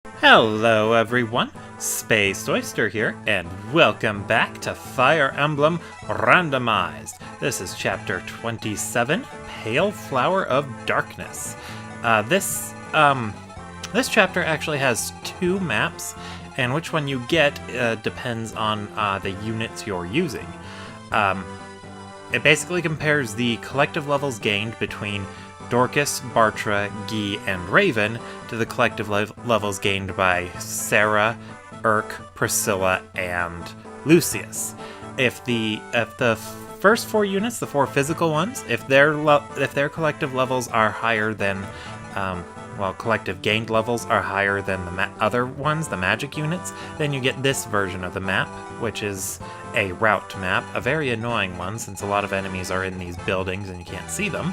Hello everyone, Space Oyster here, and welcome back to Fire Emblem Randomized. This is Chapter 27, Pale Flower of Darkness. This chapter actually has two maps, and which one you get depends on the units you're using. It basically compares the collective levels gained between Dorcas, Bartra, Guy, and Raven to the collective levels gained by Sarah, Urk, Priscilla, and Lucius. If the first four units, the four physical ones, if their collective levels are higher than, collective gained levels are higher than the other ones, the magic units, then you get this version of the map, which is a route map, a very annoying one since a lot of enemies are in these buildings and you can't see them.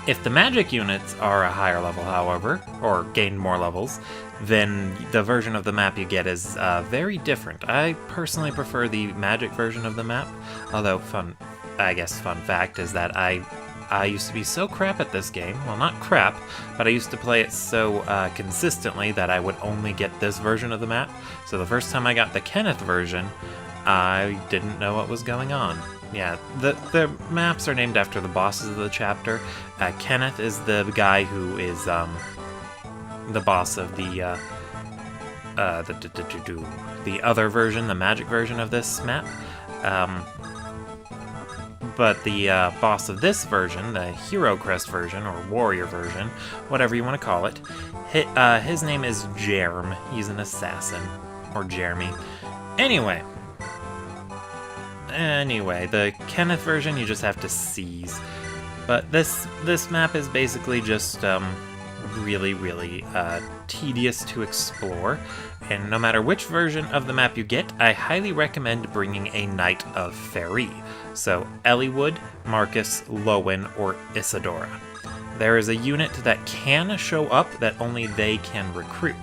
If the magic units are a higher level, however, or gain more levels, then the version of the map you get is very different. I personally prefer the magic version of the map, although fun fact is that I used to be so crap at this game. Well, not crap, but I used to play it so consistently that I would only get this version of the map. So the first time I got the Kenneth version, I didn't know what was going on. Yeah, the maps are named after the bosses of the chapter. Kenneth is the guy who is the boss of the other version, the magic version of this map. But the boss of this version, the Hero Crest version, or Warrior version, whatever you want to call it, his name is Jerm. He's an assassin, or Jeremy. Anyway, the Kenneth version you just have to seize. But this map is basically just really tedious to explore. And no matter which version of the map you get, I highly recommend bringing a Knight of Faerie. So Eliwood, Marcus, Lowen, or Isadora. There is a unit that can show up that only they can recruit.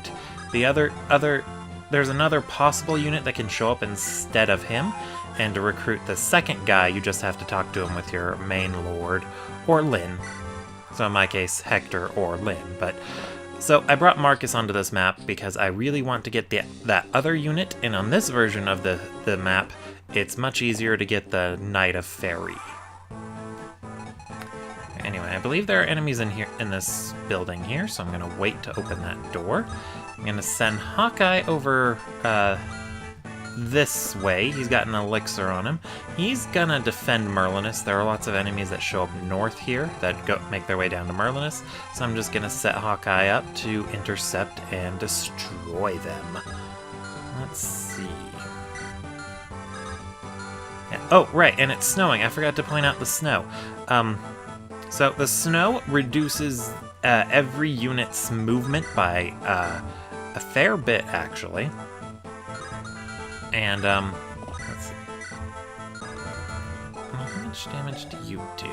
There's another possible unit that can show up instead of him, and to recruit the second guy, you just have to talk to him with your main lord, or Lyn. So in my case, Hector or Lyn. So I brought Marcus onto this map because I really want to get that other unit, and on this version of the map, it's much easier to get the Knight of Faerie. Anyway, I believe there are enemies in this building here, so I'm gonna wait to open that door. I'm gonna send Hawkeye over this way. He's got an elixir on him. He's gonna defend Merlinus. There are lots of enemies that show up north here that make their way down to Merlinus, so I'm just gonna set Hawkeye up to intercept and destroy them. Let's see. Yeah. Oh, right, and it's snowing. I forgot to point out the snow. So the snow reduces every unit's movement by a fair bit, actually. And, let's see. How much damage do you do?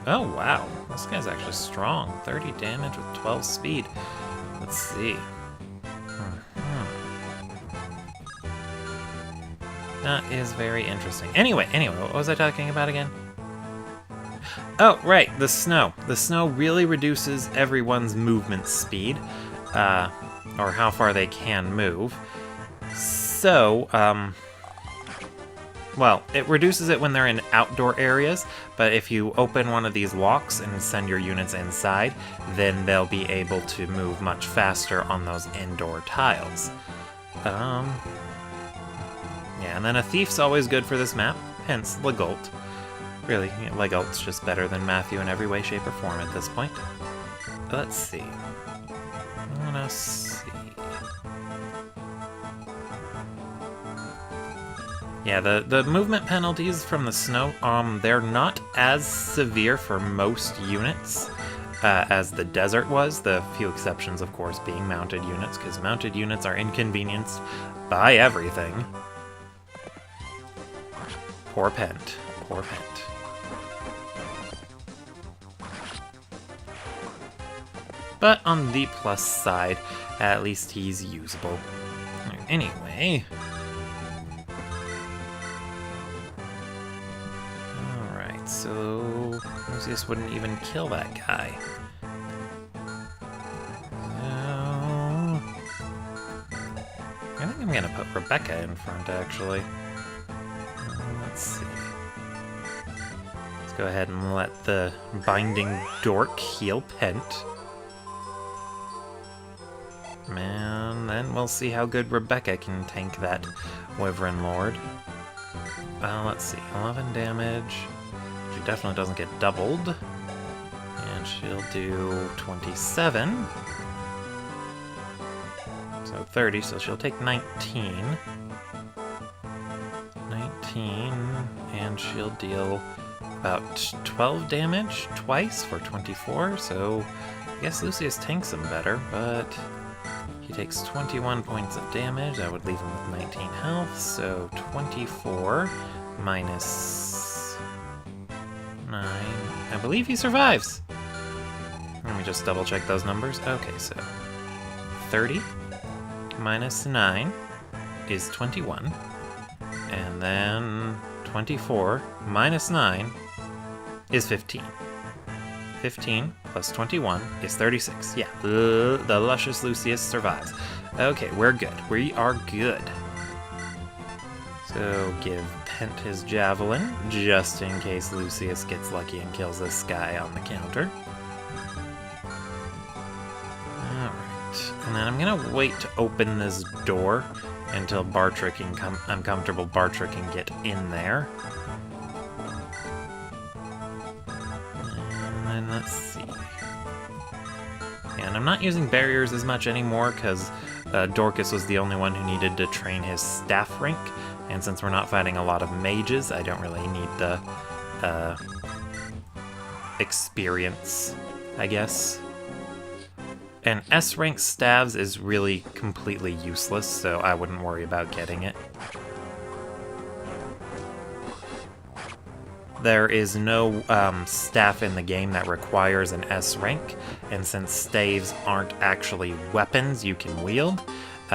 Oh, wow. This guy's actually strong. 30 damage with 12 speed. Let's see. That is very interesting. Anyway, what was I talking about again? Oh, right, the snow. The snow really reduces everyone's movement speed, or how far they can move. So, it reduces it when they're in outdoor areas, but if you open one of these locks and send your units inside, then they'll be able to move much faster on those indoor tiles. Yeah, and then a thief's always good for this map, hence Legault. Really, Legault's just better than Matthew in every way, shape, or form at this point. Let's see. Yeah, the movement penalties from the snow, they're not as severe for most units as the desert was, the few exceptions, of course, being mounted units, because mounted units are inconvenienced by everything. Poor Pent. But on the plus side, at least he's usable. Anyway. Alright, so Lucius wouldn't even kill that guy. I think I'm gonna put Rebecca in front, actually. Let's see. Let's go ahead and let the Binding Dork heal Pent. And then we'll see how good Rebecca can tank that Wyvern Lord. Let's see, 11 damage. She definitely doesn't get doubled. And she'll do 27. So 30, so she'll take 19. 19, and she'll deal about 12 damage twice for 24, so I guess Lucius tanks him better, but he takes 21 points of damage. That would leave him with 19 health, so 24 minus 9. I believe he survives. Let me just double check those numbers. Okay, so 30 minus 9 is 21. And then 24 minus 9 is 15. 15 plus 21 is 36. Yeah, the luscious Lucius survives. Okay, we're good. We are good. So give Pent his javelin, just in case Lucius gets lucky and kills this guy on the counter. Alright, and then I'm gonna wait to open this door until Bartra can come. I'm comfortable Bartra can get in there. And then let's see. And I'm not using barriers as much anymore because Dorcas was the only one who needed to train his staff rank. And since we're not fighting a lot of mages, I don't really need the experience, I guess. And S-rank staves is really completely useless, so I wouldn't worry about getting it. There is no staff in the game that requires an S rank, and since staves aren't actually weapons you can wield,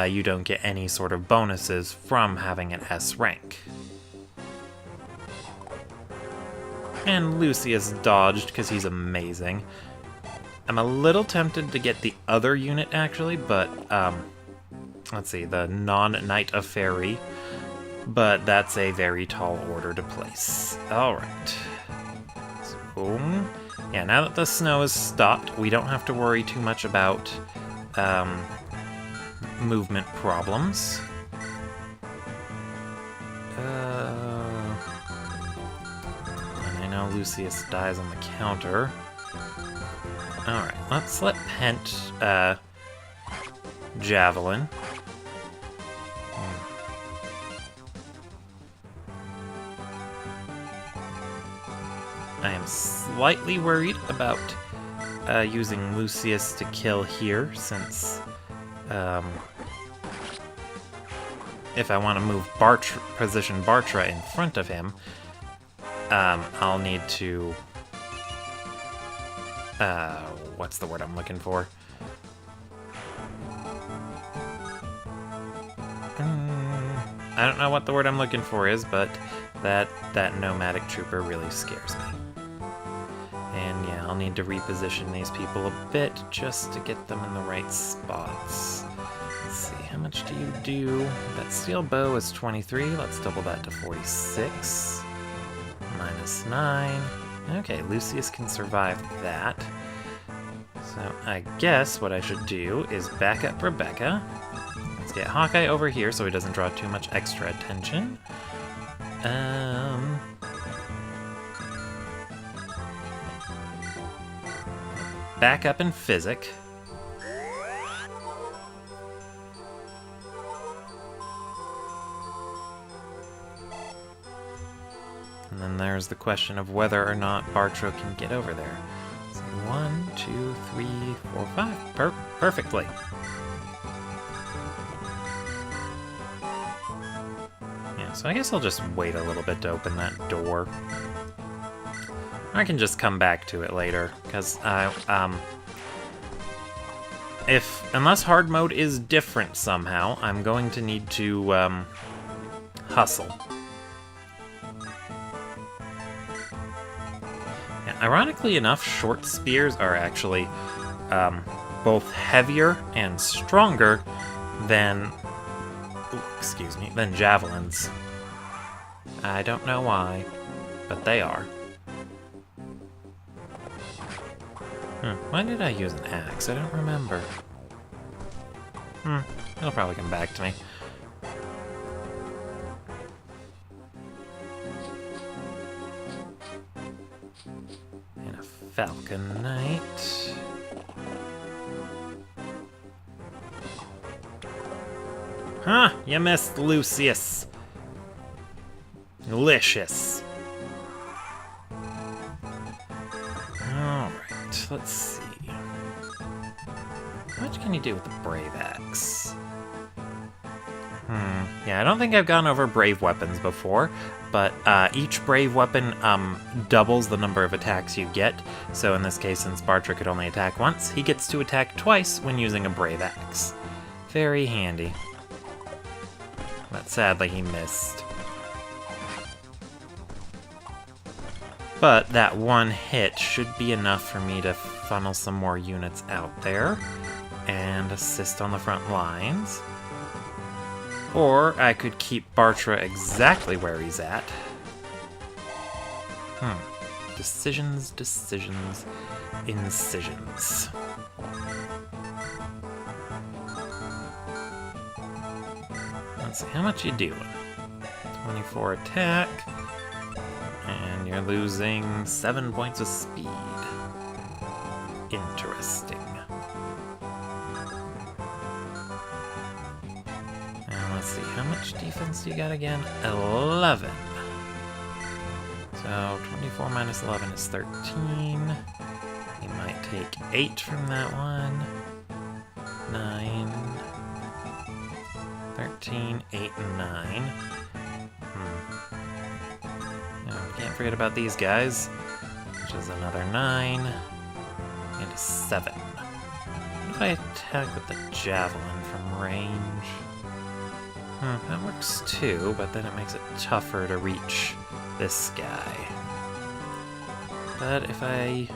you don't get any sort of bonuses from having an S rank. And Lucius dodged because he's amazing. I'm a little tempted to get the other unit, actually, but, let's see, the non-Knight of Fairy, but that's a very tall order to place. Alright. So, yeah, now that the snow has stopped, we don't have to worry too much about, movement problems. And I know Lucius dies on the counter. Alright, let's let Pent, javelin. I am slightly worried about using Lucius to kill here, since if I want to move position Bartra in front of him, I'll need to what's the word I'm looking for? I don't know what the word I'm looking for is, but that nomadic trooper really scares me. And yeah, I'll need to reposition these people a bit just to get them in the right spots. Let's see, how much do you do? That steel bow is 23. Let's double that to 46. Minus 9. Okay, Lucius can survive that. So I guess what I should do is back up Rebecca. Let's get Hawkeye over here so he doesn't draw too much extra attention. Back up in Physic. And then there's the question of whether or not Bartra can get over there. So 1, 2, 3, 4, 5. Perfectly. Yeah, so I guess I'll just wait a little bit to open that door. I can just come back to it later, because unless hard mode is different somehow, I'm going to need to hustle. Yeah, ironically enough, short spears are actually both heavier and stronger than excuse me, than javelins. I don't know why, but they are. Why did I use an axe? I don't remember. It'll probably come back to me. And a Falcon Knight. Huh, you missed, Lucius. Delicious. Alright, let's see. How much can you do with the Brave Axe? Yeah, I don't think I've gone over Brave weapons before, but each Brave weapon doubles the number of attacks you get. So in this case, since Bartra could only attack once, he gets to attack twice when using a Brave Axe. Very handy. But sadly, he missed. But that one hit should be enough for me to funnel some more units out there and assist on the front lines. Or I could keep Bartra exactly where he's at. Decisions, decisions, incisions. Let's see, how much you doing? 24 attack. And you're losing 7 points of speed. Interesting. And let's see, how much defense do you got again? 11. So 24 minus 11 is 13. You might take 8 from that one. 9. 13, 8, and 9. Can't forget about these guys, which is another 9 and a 7. What if I attack with the javelin from range? That works too, but then it makes it tougher to reach this guy. But if I...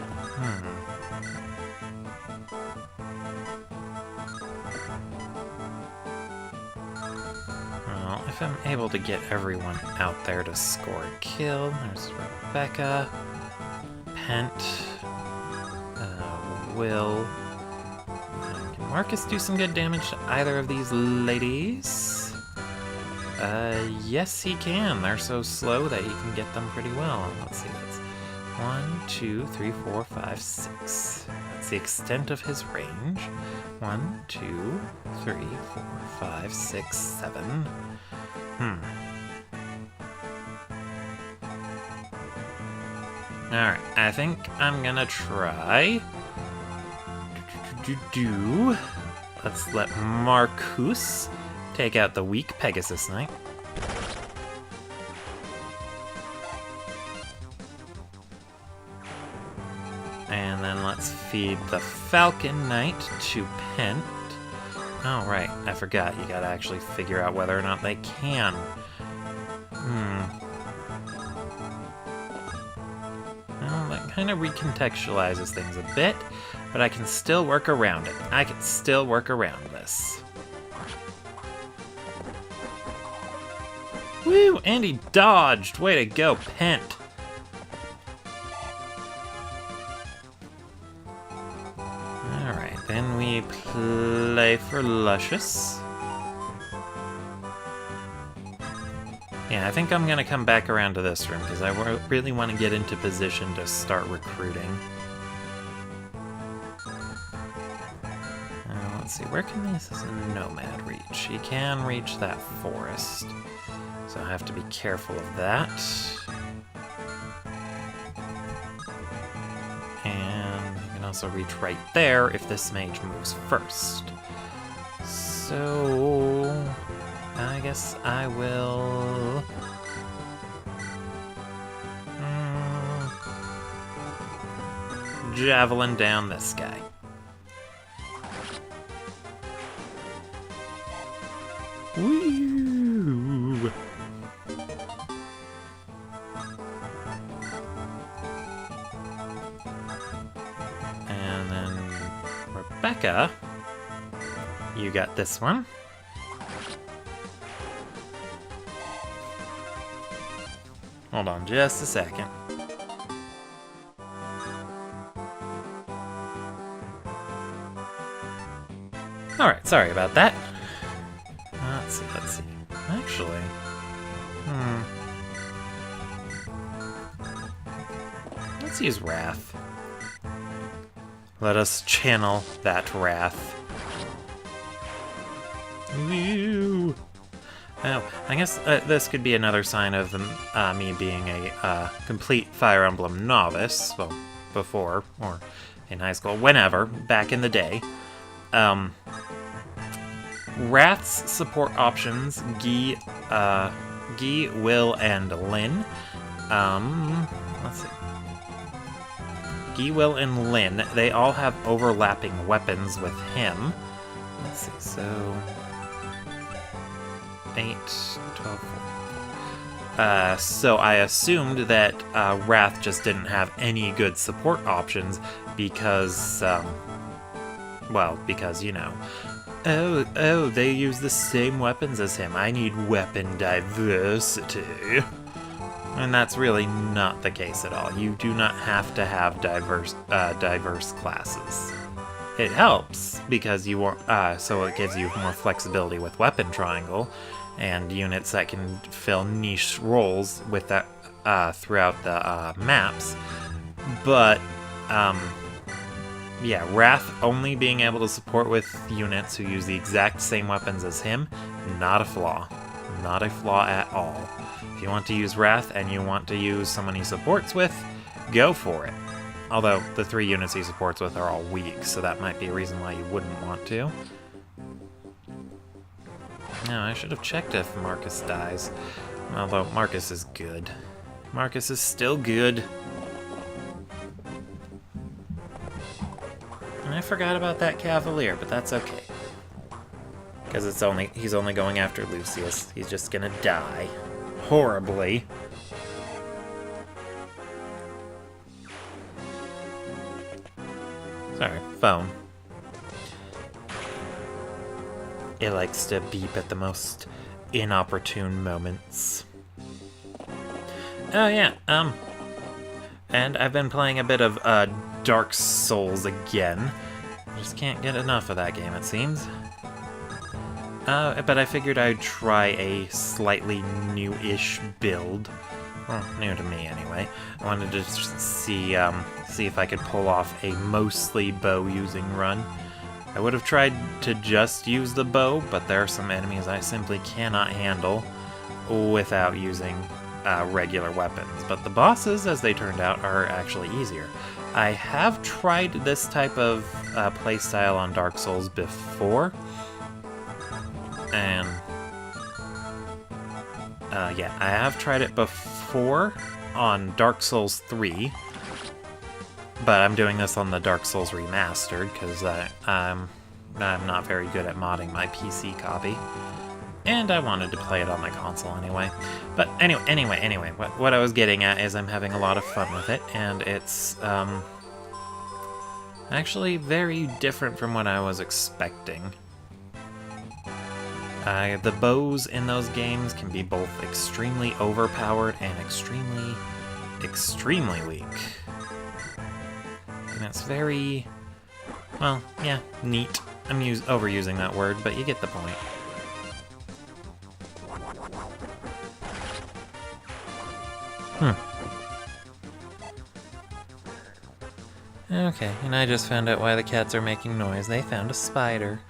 Well, if I'm able to get everyone out there to score a kill, there's Rebecca, Pent, Will. Can Marcus do some good damage to either of these ladies? Yes he can. They're so slow that he can get them pretty well. Let's see, that's 1, 2, 3, 4, 5, 6. That's the extent of his range. 1, 2, 3, 4, 5, 6, 7. Alright, I think I'm gonna try. Let's let Marcus take out the weak Pegasus Knight. And then let's feed the Falcon Knight to Pent. Oh, right, I forgot. You gotta actually figure out whether or not they can. Well, that kind of recontextualizes things a bit, but I can still work around it. I can still work around this. Woo! And he dodged! Way to go, Pent! Alright, then we play for Luscious. Yeah, I think I'm gonna come back around to this room, because I really want to get into position to start recruiting. Let's see, where can this nomad reach? He can reach that forest. So I have to be careful of that. And you can also reach right there if this mage moves first. So I guess I will... javelin down this guy. Woo! And then Rebecca, you got this one. Hold on just a second. Alright, sorry about that. Let's see. Actually... Let's use Wrath. Let us channel that wrath. Woo! Oh, I guess this could be another sign of me being a complete Fire Emblem novice. Well, before, or in high school, whenever, back in the day. Wrath's support options, Guy, Will, and Lyn. Let's see. Guy, Will, and Lyn, they all have overlapping weapons with him. Let's see, so... 8, 12... so I assumed that Wrath just didn't have any good support options because, well, because, you know... Oh, they use the same weapons as him. I need weapon diversity. And that's really not the case at all. You do not have to have diverse classes. It helps because you want, so it gives you more flexibility with weapon triangle and units that can fill niche roles with that throughout the maps. But yeah, Wrath only being able to support with units who use the exact same weapons as him, not a flaw. Not a flaw at all. If you want to use Wrath and you want to use someone he supports with, go for it. Although the 3 units he supports with are all weak, so that might be a reason why you wouldn't want to. No, I should have checked if Marcus dies. Although Marcus is good. Marcus is still good. And I forgot about that Cavalier, but that's okay. Because he's only going after Lucius. He's just gonna die. Horribly. Sorry, phone. It likes to beep at the most inopportune moments. Oh yeah, and I've been playing a bit of Dark Souls again. Just can't get enough of that game, it seems. But I figured I'd try a slightly new-ish build. Well, new to me, anyway. I wanted to see if I could pull off a mostly bow-using run. I would have tried to just use the bow, but there are some enemies I simply cannot handle without using regular weapons. But the bosses, as they turned out, are actually easier. I have tried this type of playstyle on Dark Souls before, and yeah, I have tried it before on Dark Souls 3, but I'm doing this on the Dark Souls Remastered because I'm not very good at modding my PC copy, and I wanted to play it on my console anyway. But anyway, what I was getting at is I'm having a lot of fun with it, and it's actually very different from what I was expecting. The bows in those games can be both extremely overpowered and extremely, extremely weak. And it's very, well, yeah, neat. I'm overusing that word, but you get the point. Okay, and I just found out why the cats are making noise. They found a spider.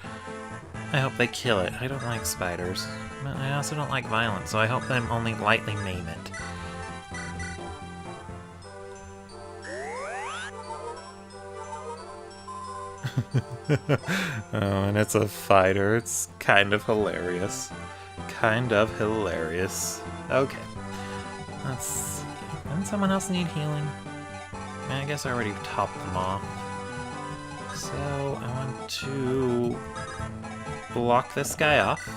I hope they kill it. I don't like spiders. But I also don't like violence, so I hope they only lightly maim it. Oh, and it's a fighter. It's kind of hilarious. Kind of hilarious. Okay. Let's see. Doesn't someone else need healing? I guess I already topped them off. So, I want to block this guy off.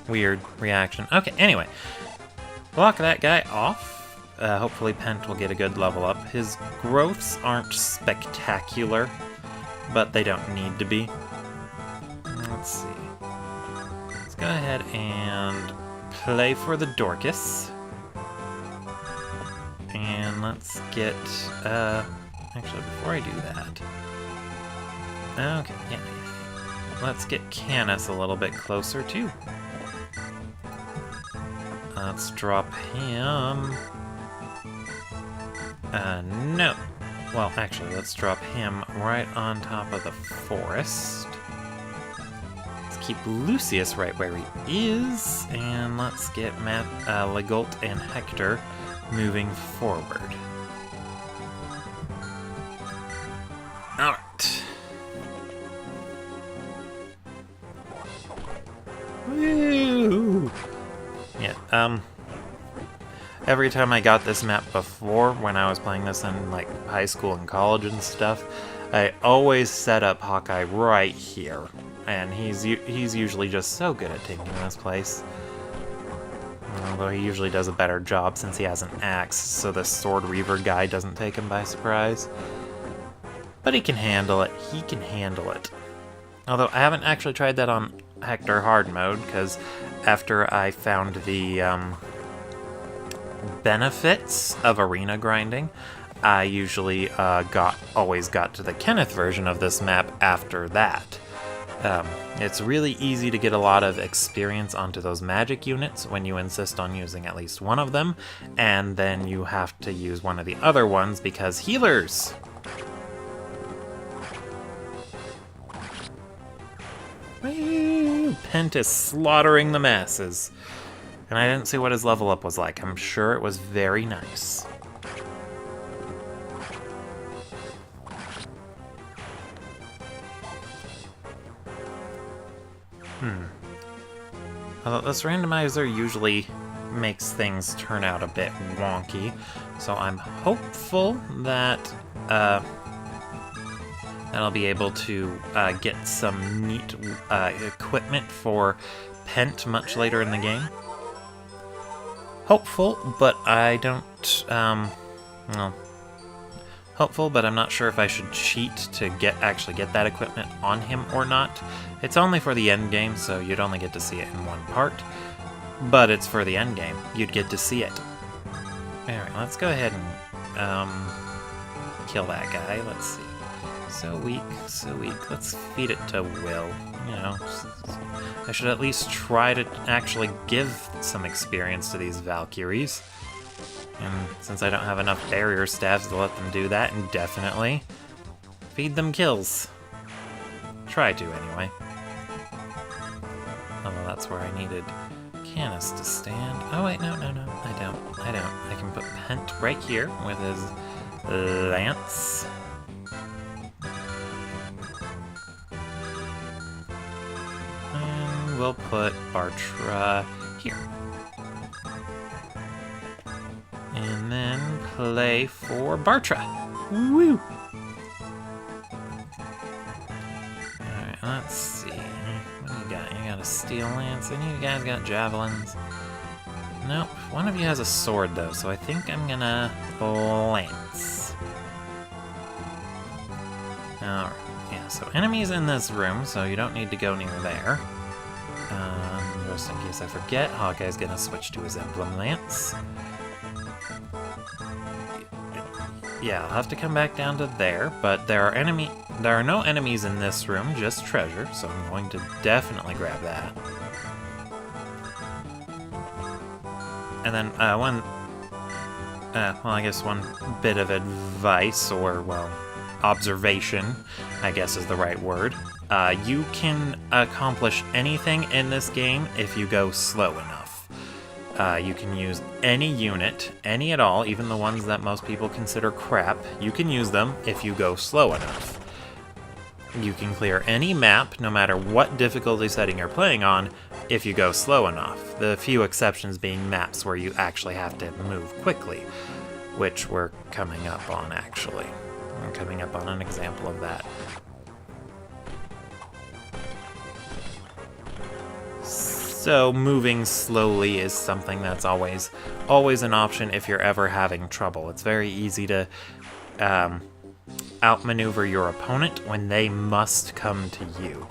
Weird reaction. Okay, anyway. Block that guy off. Hopefully Pent will get a good level up. His growths aren't spectacular, but they don't need to be. let's see. Let's go ahead and play for the Dorcas. And let's get, actually, before I do that, okay, yeah. Let's get Canis a little bit closer, too. Let's drop him. No. Well, actually, let's drop him right on top of the forest. Let's keep Lucius right where he is, and let's get Legault and Hector moving forward. Alright. Woo! Yeah, every time I got this map before, when I was playing this in, like, high school and college and stuff, I always set up Hawkeye right here. And he's usually just so good at taking this place. Although he usually does a better job since he has an axe, so the Sword Reaver guy doesn't take him by surprise. But he can handle it. He can handle it. Although I haven't actually tried that on Hector hard mode, because after I found the benefits of arena grinding, I usually always got to the Kenneth version of this map after that. It's really easy to get a lot of experience onto those magic units when you insist on using at least one of them, and then you have to use one of the other ones because healers! Woo! Pent is slaughtering the masses. And I didn't see what his level up was like. I'm sure it was very nice. Although this randomizer usually makes things turn out a bit wonky, so I'm hopeful that I'll be able to get some neat equipment for Pent much later in the game. Hopeful, but I don't, well, hopeful, but I'm not sure if I should cheat to actually get that equipment on him or not. It's only for the end game, so you'd only get to see it in one part, but it's for the end game. You'd get to see it. Alright, let's go ahead and kill that guy. Let's see. So weak, so weak. Let's feed it to Will. You know, I should at least try to actually give some experience to these Valkyries. And since I don't have enough barrier staffs to let them do that indefinitely, feed them kills. Try to, anyway. Although that's where I needed Canis to stand. Oh wait, no, I don't. I can put Pent right here with his lance. And we'll put Bartra here. And then play for Bartra. Woo! Alright, let's see. What do you got? You got a steel lance. Any of you guys got javelins? Nope. One of you has a sword, though, so I think I'm gonna lance. Alright, yeah, so enemies in this room, so you don't need to go near there. Just in case I forget, Hawkeye's gonna switch to his Emblem Lance. Yeah, I'll have to come back down to there, but there are no enemies in this room, just treasure, so I'm going to definitely grab that. And then well, I guess one bit of advice, or, well, observation, I guess is the right word. You can accomplish anything in this game if you go slow enough. You can use any unit, any at all, even the ones that most people consider crap. You can use them if you go slow enough. You can clear any map, no matter what difficulty setting you're playing on, if you go slow enough. The few exceptions being maps where you actually have to move quickly, which we're coming up on, actually. I'm coming up on an example of that. So moving slowly is something that's always an option if you're ever having trouble. It's very easy to outmaneuver your opponent when they must come to you.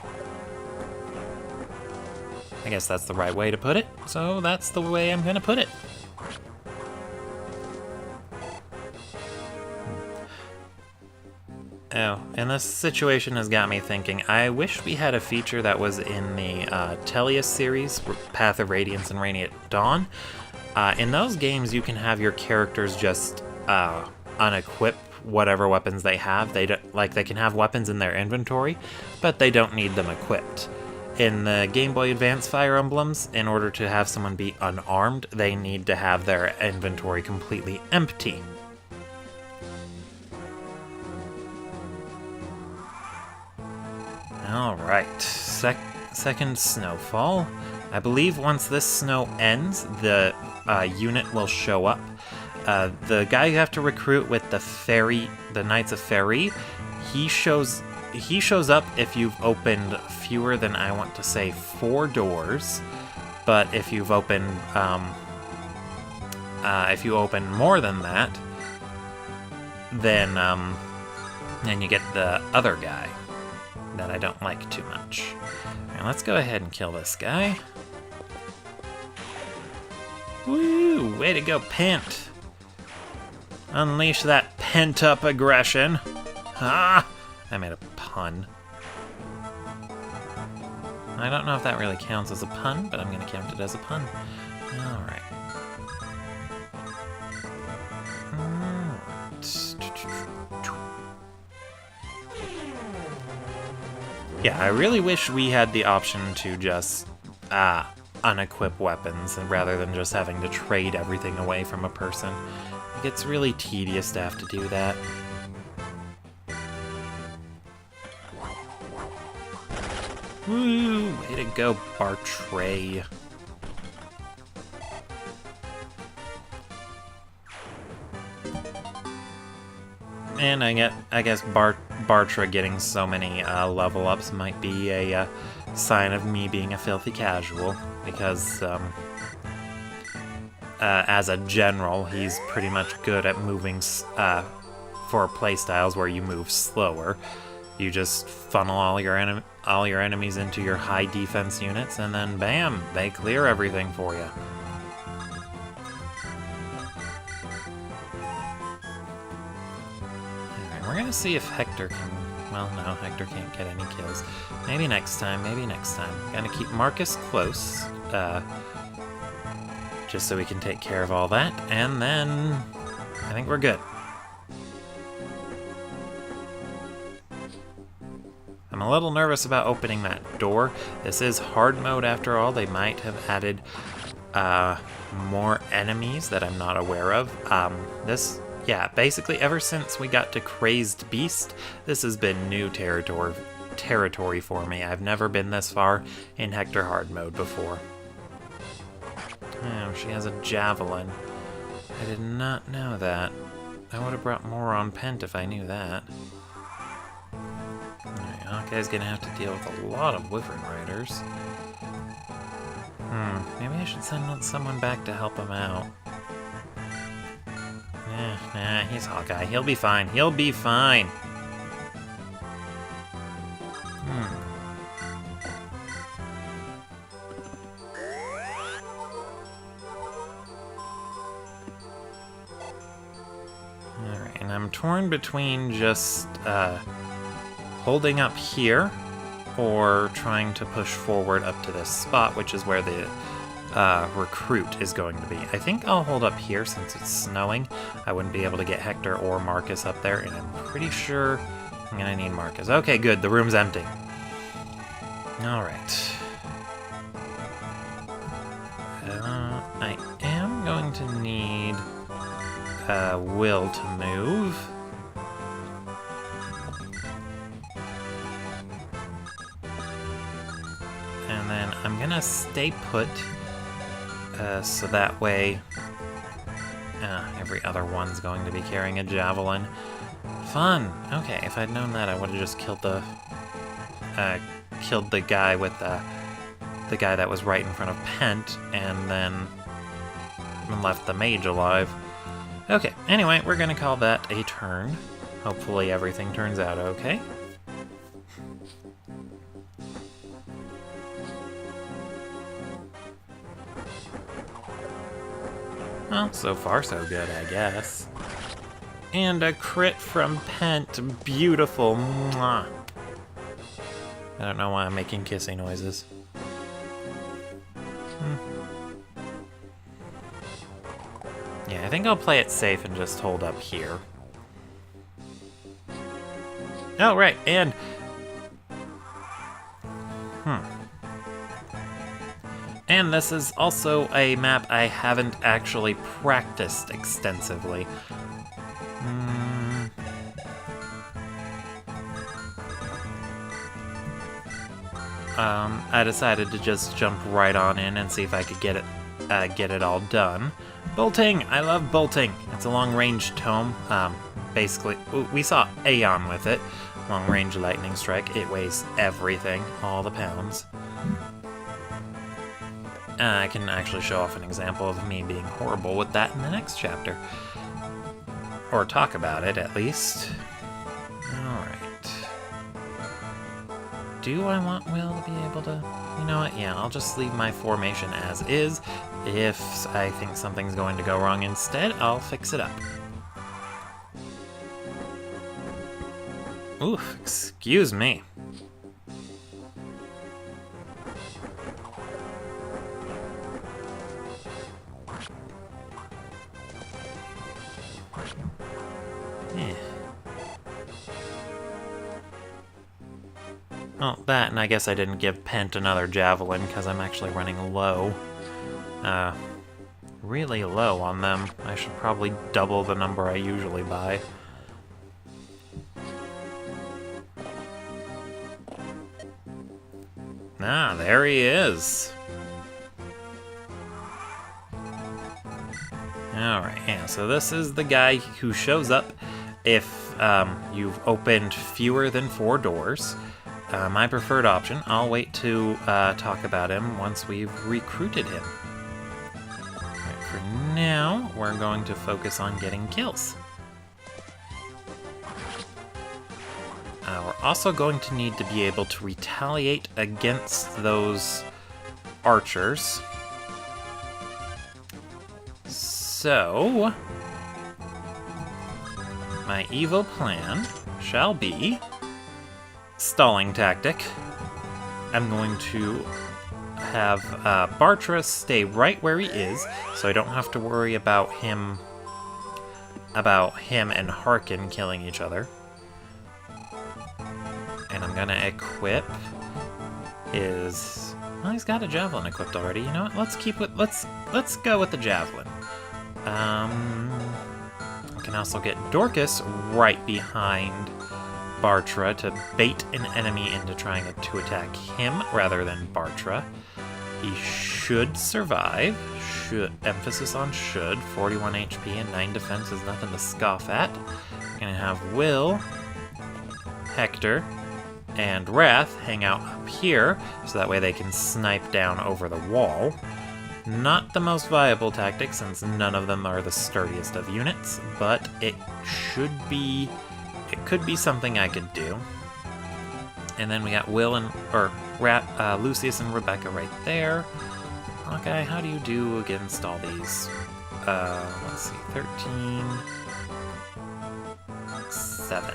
guess that's the right way to put it, so that's the way I'm gonna put it. Oh, and this situation has got me thinking, I wish we had a feature that was in the Tellius series, Path of Radiance and Radiant Dawn. In those games, you can have your characters just unequip whatever weapons they have. They can have weapons in their inventory, but they don't need them equipped. In the Game Boy Advance Fire Emblems, in order to have someone be unarmed, they need to have their inventory completely empty. Alright, second snowfall. I believe once this snow ends, the unit will show up. The guy you have to recruit with the Knights of Fairy, he shows up if you've opened fewer than, I want to say, 4 doors. But if you've opened, if you open more than that, then you get the other guy that I don't like too much. Alright, let's go ahead and kill this guy. Woo! Way to go, Pent! Unleash that pent-up aggression. Ah! I made a pun. I don't know if that really counts as a pun, but I'm going to count it as a pun. Alright. Yeah, I really wish we had the option to just unequip weapons rather than just having to trade everything away from a person. It gets really tedious to have to do that. Woo! Way to go, Bartray. And I guess Bartra getting so many level ups might be a sign of me being a filthy casual, because as a general, he's pretty much good at moving for playstyles where you move slower. You just funnel all your enemies into your high defense units, and then bam, they clear everything for you. We're gonna see if Hector can... Well, no, Hector can't get any kills. Maybe next time, maybe next time. Gonna keep Marcus close, just so we can take care of all that, and then I think we're good. I'm a little nervous about opening that door. This is hard mode after all. They might have added more enemies that I'm not aware of. Yeah, basically ever since we got to Crazed Beast, this has been new territory for me. I've never been this far in Hector hard mode before. Oh, she has a javelin. I did not know that. I would have brought more on Pent if I knew that. Alright, Hawkeye's gonna have to deal with a lot of Wyvern Riders. Maybe I should send someone back to help him out. Nah, he's Hawkeye. He'll be fine. He'll be fine. Alright, and I'm torn between just holding up here or trying to push forward up to this spot, which is where the recruit is going to be. I think I'll hold up here since it's snowing. I wouldn't be able to get Hector or Marcus up there, and I'm pretty sure I'm gonna need Marcus. Okay, good, the room's empty. Alright. I am going to need Will to move. And then I'm gonna stay put, so that way every other one's going to be carrying a javelin. Fun! Okay, if I'd known that, I would have just killed the guy with the guy that was right in front of Pent, and then left the mage alive. Okay, anyway, we're gonna call that a turn. Hopefully everything turns out okay. Well, so far so good, I guess. And a crit from Pent. Beautiful. Mwah. I don't know why I'm making kissing noises. Yeah, I think I'll play it safe and just hold up here. Oh, right, and... And this is also a map I haven't actually practiced extensively. I decided to just jump right on in and see if I could get it all done. Bolting! I love bolting. It's a long-range tome. Basically, we saw Aeon with it. Long-range lightning strike. It weighs everything, all the pounds. I can actually show off an example of me being horrible with that in the next chapter. Or talk about it, at least. Alright. Do I want Will to be able to... You know what? Yeah, I'll just leave my formation as is. If I think something's going to go wrong instead, I'll fix it up. Oof, excuse me. Well, that, and I guess I didn't give Pent another javelin because I'm actually running low. Really low on them. I should probably double the number I usually buy. Ah, there he is. Alright, yeah, so this is the guy who shows up if you've opened fewer than 4 doors. My preferred option. I'll wait to talk about him once we've recruited him. Right, for now, we're going to focus on getting kills. We're also going to need to be able to retaliate against those archers. So, my evil plan shall be stalling tactic. I'm going to have Bartra stay right where he is, so I don't have to worry about him and Harkin killing each other. And I'm gonna equip his... Well, he's got a javelin equipped already. You know what? Let's keep it. Let's go with the javelin. I can also get Dorcas right behind Bartra to bait an enemy into trying to attack him rather than Bartra. He should survive. Emphasis on should. 41 HP and 9 defense is nothing to scoff at. I'm gonna have Will, Hector, and Wrath hang out up here, so that way they can snipe down over the wall. Not the most viable tactic, since none of them are the sturdiest of units, but it could be something I could do. And then we got Will and, Lucius and Rebecca right there. Okay, how do you do against all these? Let's see, 13, 7.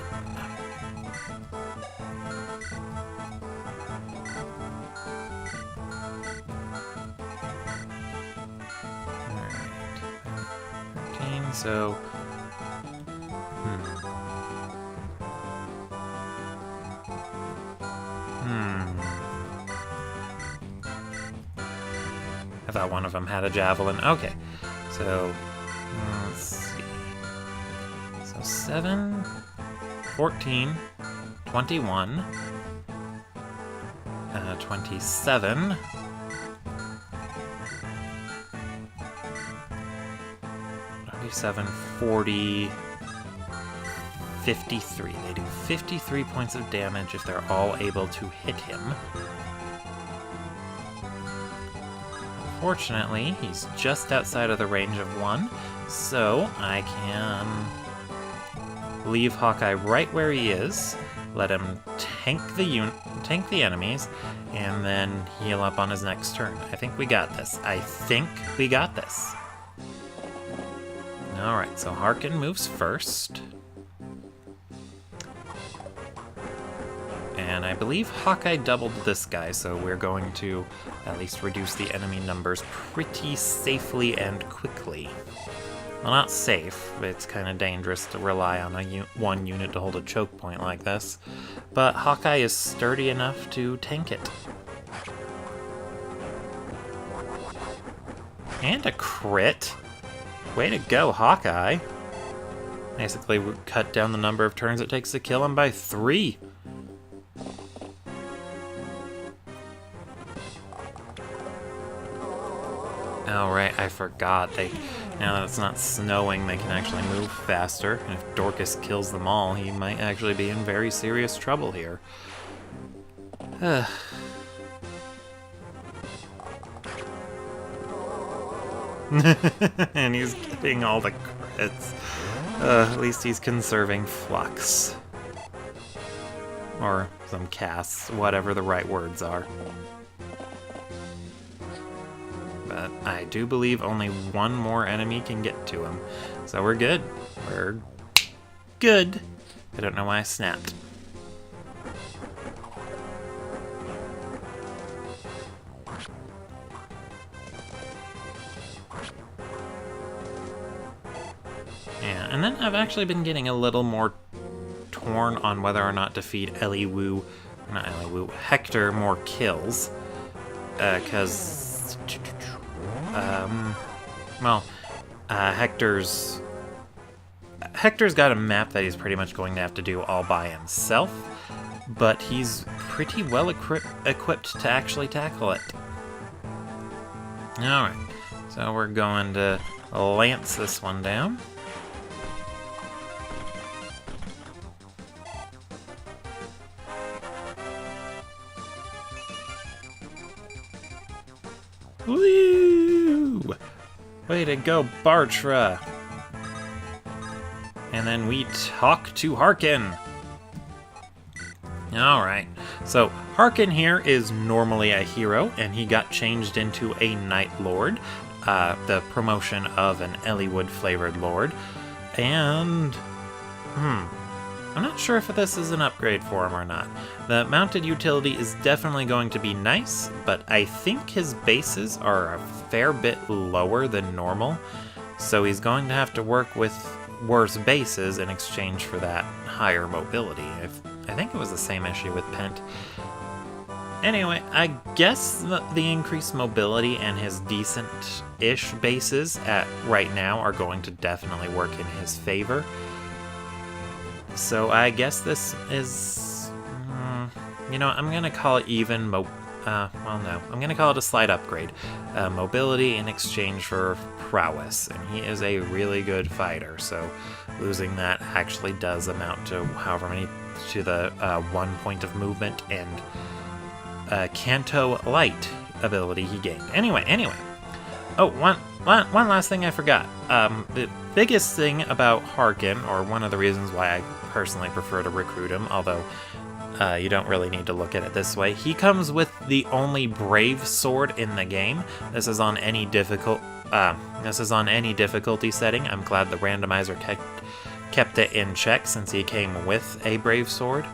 So, I thought one of them had a javelin. Okay, so, let's see. So 7, 14, 21, 27, 37, 40, 53. They do 53 points of damage if they're all able to hit him. Unfortunately, he's just outside of the range of 1, so I can leave Hawkeye right where he is, let him tank the enemies, and then heal up on his next turn. I think we got this. Alright, so Harkin moves first. And I believe Hawkeye doubled this guy, so we're going to at least reduce the enemy numbers pretty safely and quickly. Well, not safe. It's kind of dangerous to rely on one unit to hold a choke point like this. But Hawkeye is sturdy enough to tank it. And a crit. Way to go, Hawkeye. Basically, we cut down the number of turns it takes to kill him by 3. Oh, right, I forgot. Now that it's not snowing, they can actually move faster. And if Dorcas kills them all, he might actually be in very serious trouble here. And he's getting all the crits. At least he's conserving flux. Or some casts, whatever the right words are. But I do believe only one more enemy can get to him. So we're good. We're good. I don't know why I snapped. Yeah, and then I've actually been getting a little more torn on whether or not to feed Hector more kills. Hector's got a map that he's pretty much going to have to do all by himself, but he's pretty well equipped to actually tackle it. Alright, so we're going to lance this one down. Woo! Way to go, Bartra! And then we talk to Harkin. Alright, so Harkin here is normally a hero, and he got changed into a Night Lord, the promotion of an Elliewood-flavored Lord, and... I'm not sure if this is an upgrade for him or not. The mounted utility is definitely going to be nice, but I think his bases are a fair bit lower than normal, so he's going to have to work with worse bases in exchange for that higher mobility. I think it was the same issue with Pent. Anyway, I guess the increased mobility and his decent-ish bases at right now are going to definitely work in his favor. So I guess this is, I'm going to call it even, I'm going to call it a slight upgrade. Mobility in exchange for prowess, and he is a really good fighter, so losing that actually does amount to the 1 point of movement and Canto Light ability he gained. Anyway. Oh, one last thing I forgot. The biggest thing about Harkin, or one of the reasons why I personally prefer to recruit him, although you don't really need to look at it this way, he comes with the only brave sword in the game. This is on any difficulty setting. I'm glad the randomizer kept it in check since he came with a brave sword,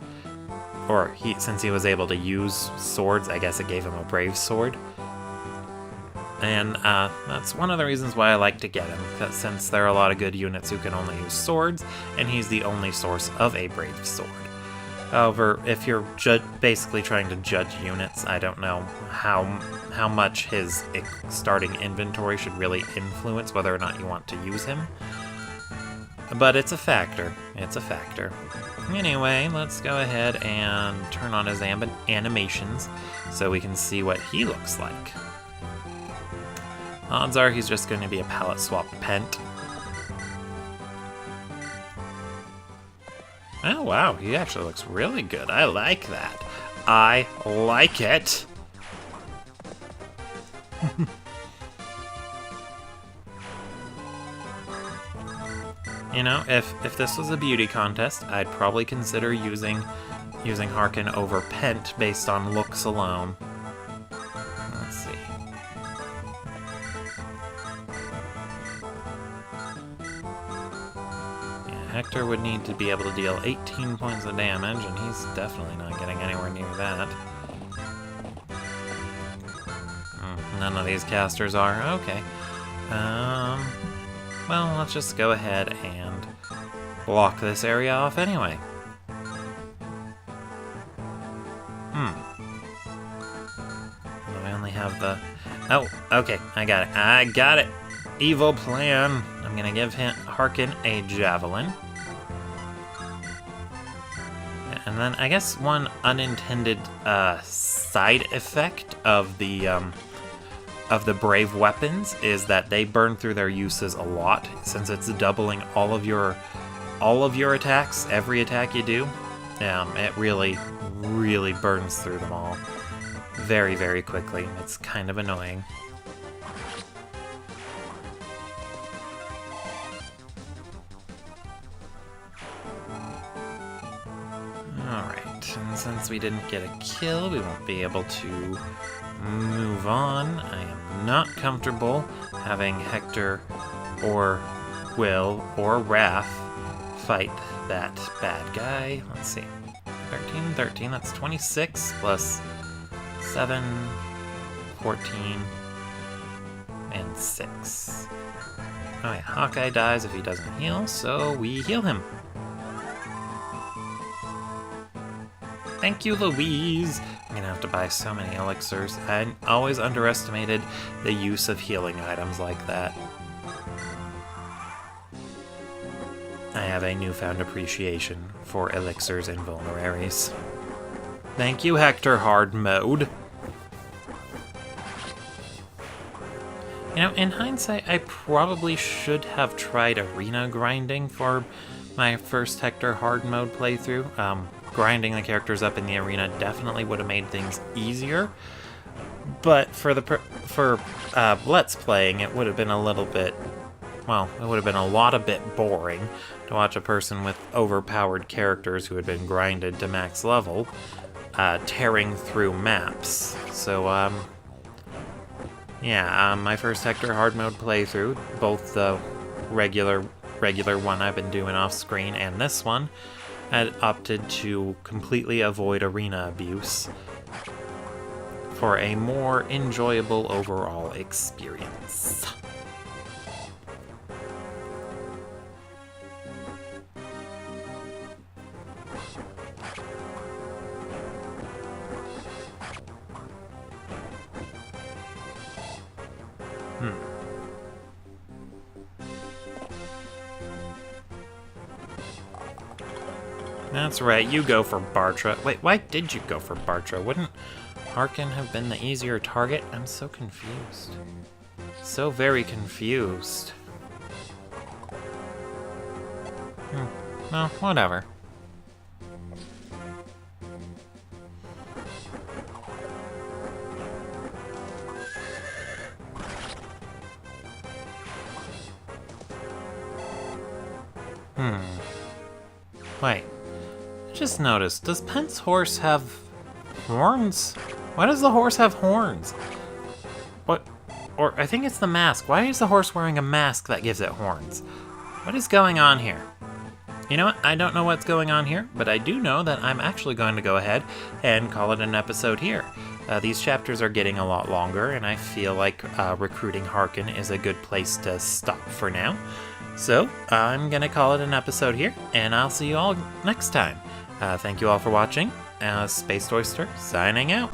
or since he was able to use swords, I guess it gave him a brave sword. And that's one of the reasons why I like to get him, because since there are a lot of good units who can only use swords, and he's the only source of a brave sword. However, if you're basically trying to judge units, I don't know how much his starting inventory should really influence whether or not you want to use him. But it's a factor. It's a factor. Anyway, let's go ahead and turn on his animations so we can see what he looks like. Odds are he's just going to be a palette swap Pent. Oh wow, he actually looks really good. I like that. I like it. You know, if this was a beauty contest, I'd probably consider using Harkin over Pent based on looks alone. Let's see. Hector would need to be able to deal 18 points of damage, and he's definitely not getting anywhere near that. None of these casters are. Okay. Well, let's just go ahead and block this area off anyway. I only have the... Oh, okay, I got it. I got it! Evil plan. I'm gonna give Harkin a javelin. And then I guess one unintended side effect of the brave weapons is that they burn through their uses a lot, since it's doubling all of your attacks, every attack you do. It really burns through them all very, very quickly. It's kind of annoying. Alright, and since we didn't get a kill, we won't be able to move on. I am not comfortable having Hector or Will or Raph fight that bad guy. Let's see. 13, that's 26 plus 7, 14, and 6. Oh yeah, Hawkeye dies if he doesn't heal, so we heal him. Thank you, Louise! I'm gonna have to buy so many elixirs. I always underestimated the use of healing items like that. I have a newfound appreciation for elixirs and vulneraries. Thank you, Hector Hard Mode. You know, in hindsight, I probably should have tried arena grinding for my first Hector Hard Mode playthrough. Grinding the characters up in the arena definitely would have made things easier, but for Let's Playing, it would have been a little bit, well, it would have been a lot boring to watch a person with overpowered characters who had been grinded to max level tearing through maps. So, yeah, my first Hector Hard Mode playthrough, both the regular one I've been doing off screen and this one, had opted to completely avoid arena abuse for a more enjoyable overall experience. That's right, you go for Bartra. Wait, why did you go for Bartra? Wouldn't Harkin have been the easier target? I'm so confused. So very confused. Well, whatever. Wait. Just noticed, does Pent's horse have horns? Why does the horse have horns? What? Or I think it's the mask. Why is the horse wearing a mask that gives it horns? What is going on here? You know what? I don't know what's going on here, but I do know that I'm actually going to go ahead and call it an episode here. These chapters are getting a lot longer, and I feel like recruiting Harkin is a good place to stop for now. So I'm going to call it an episode here, and I'll see you all next time. Thank you all for watching. Space Oyster signing out.